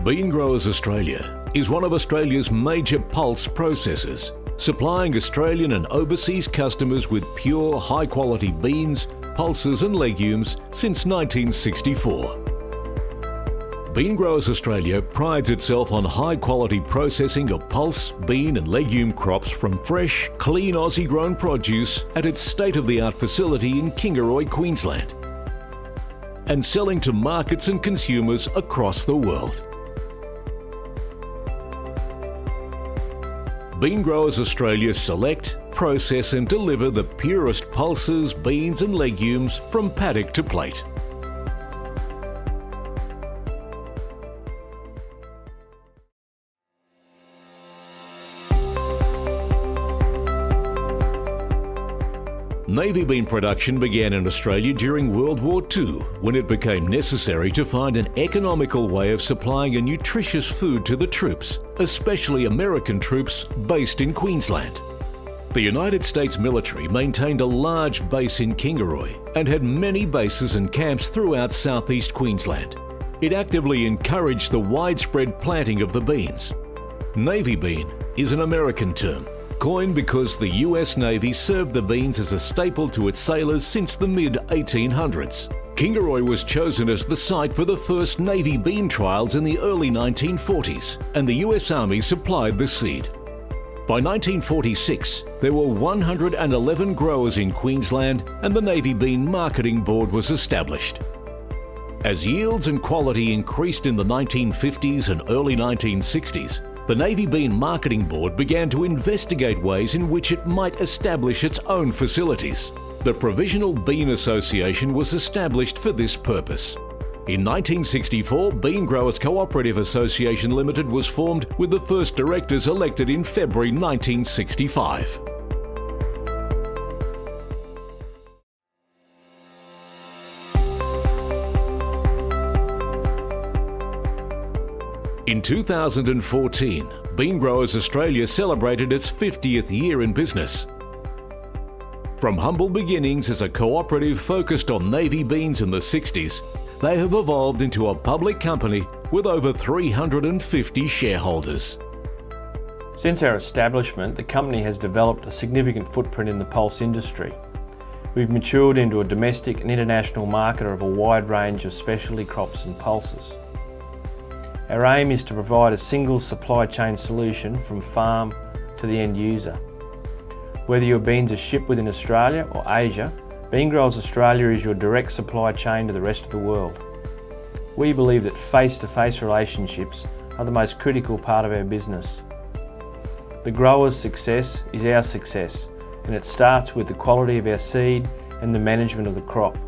Bean Growers Australia is one of Australia's major pulse processors, supplying Australian and overseas customers with pure, high-quality beans, pulses and legumes since 1964. Bean Growers Australia prides itself on high-quality processing of pulse, bean and legume crops from fresh, clean Aussie-grown produce at its state-of-the-art facility in Kingaroy, Queensland, and selling to markets and consumers across the world. Bean Growers Australia select, process and deliver the purest pulses, beans and legumes from paddock to plate. Navy bean production began in Australia during World War II, when it became necessary to find an economical way of supplying a nutritious food to the troops, especially American troops based in Queensland. The United States military maintained a large base in Kingaroy and had many bases and camps throughout southeast Queensland. It actively encouraged the widespread planting of the beans. Navy bean is an American term, coined because the US Navy served the beans as a staple to its sailors since the mid-1800s. Kingaroy was chosen as the site for the first Navy bean trials in the early 1940s, and the US Army supplied the seed. By 1946, there were 111 growers in Queensland, and the Navy Bean Marketing Board was established. As yields and quality increased in the 1950s and early 1960s, the Navy Bean Marketing Board began to investigate ways in which it might establish its own facilities. The Provisional Bean Association was established for this purpose. In 1964, Bean Growers Cooperative Association Limited was formed, with the first directors elected in February 1965. In 2014, Bean Growers Australia celebrated its 50th year in business. From humble beginnings as a cooperative focused on Navy beans in the 60s, they have evolved into a public company with over 350 shareholders. Since our establishment, the company has developed a significant footprint in the pulse industry. We've matured into a domestic and international marketer of a wide range of specialty crops and pulses. Our aim is to provide a single supply chain solution from farm to the end user. Whether your beans are shipped within Australia or Asia, Bean Growers Australia is your direct supply chain to the rest of the world. We believe that face-to-face relationships are the most critical part of our business. The grower's success is our success, and it starts with the quality of our seed and the management of the crop.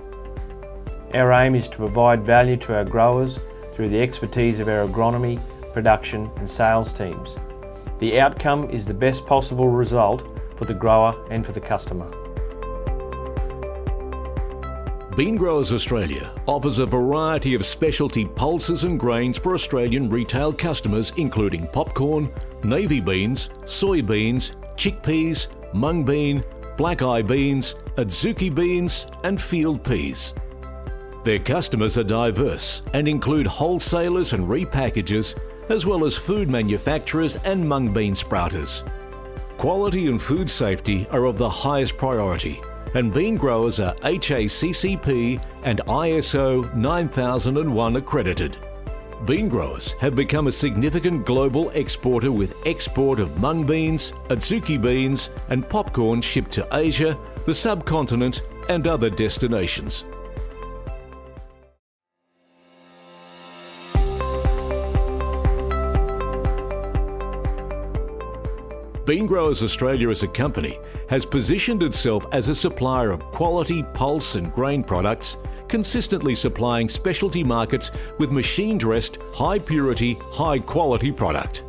Our aim is to provide value to our growers through the expertise of our agronomy, production and sales teams. The outcome is the best possible result for the grower and for the customer. Bean Growers Australia offers a variety of specialty pulses and grains for Australian retail customers, including popcorn, navy beans, soybeans, chickpeas, mung bean, black eye beans, adzuki beans and field peas. Their customers are diverse and include wholesalers and repackagers, as well as food manufacturers and mung bean sprouters. Quality and food safety are of the highest priority, and bean growers are HACCP and ISO 9001 accredited. Bean growers have become a significant global exporter, with export of mung beans, adzuki beans and popcorn shipped to Asia, the subcontinent and other destinations. Bean Growers Australia as a company has positioned itself as a supplier of quality pulse and grain products, consistently supplying specialty markets with machine-dressed, high-purity, high-quality product.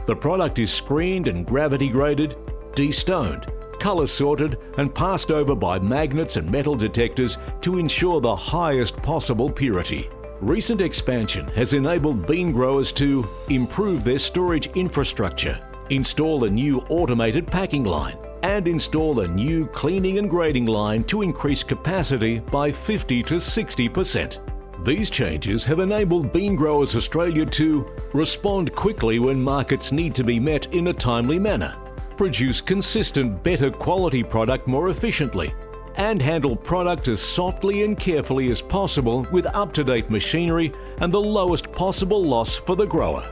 The product is screened and gravity-graded, de-stoned, colour-sorted and passed over by magnets and metal detectors to ensure the highest possible purity. Recent expansion has enabled bean growers to improve their storage infrastructure, install a new automated packing line, and install a new cleaning and grading line to increase capacity by 50 to 60%. These changes have enabled Bean Growers Australia to respond quickly when markets need to be met in a timely manner, produce consistent, better quality product more efficiently, and handle product as softly and carefully as possible with up-to-date machinery and the lowest possible loss for the grower.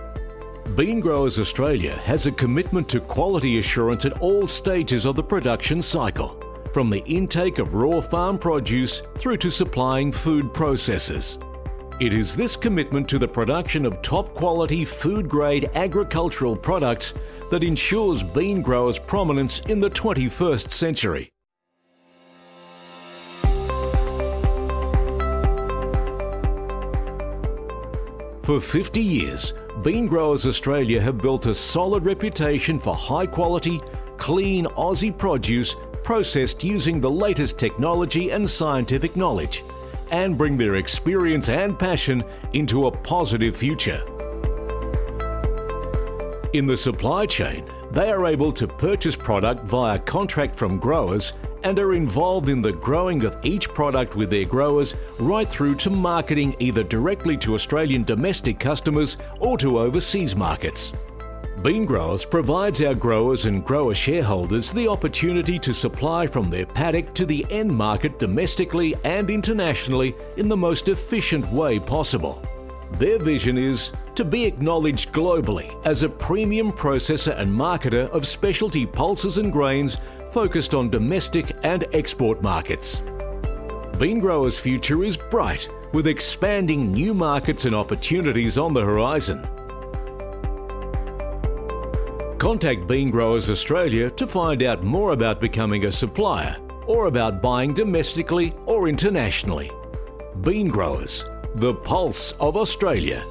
Bean Growers Australia has a commitment to quality assurance at all stages of the production cycle, from the intake of raw farm produce through to supplying food processors. It is this commitment to the production of top-quality food-grade agricultural products that ensures bean growers' prominence in the 21st century. For 50 years, Bean Growers Australia have built a solid reputation for high-quality, clean Aussie produce processed using the latest technology and scientific knowledge, and bring their experience and passion into a positive future. In the supply chain, they are able to purchase product via contract from growers and are involved in the growing of each product with their growers right through to marketing either directly to Australian domestic customers or to overseas markets. Bean Growers provides our growers and grower shareholders the opportunity to supply from their paddock to the end market domestically and internationally in the most efficient way possible. Their vision is to be acknowledged globally as a premium processor and marketer of specialty pulses and grains focused on domestic and export markets. Bean Growers' future is bright, with expanding new markets and opportunities on the horizon. Contact Bean Growers Australia to find out more about becoming a supplier or about buying domestically or internationally. Bean Growers, the pulse of Australia.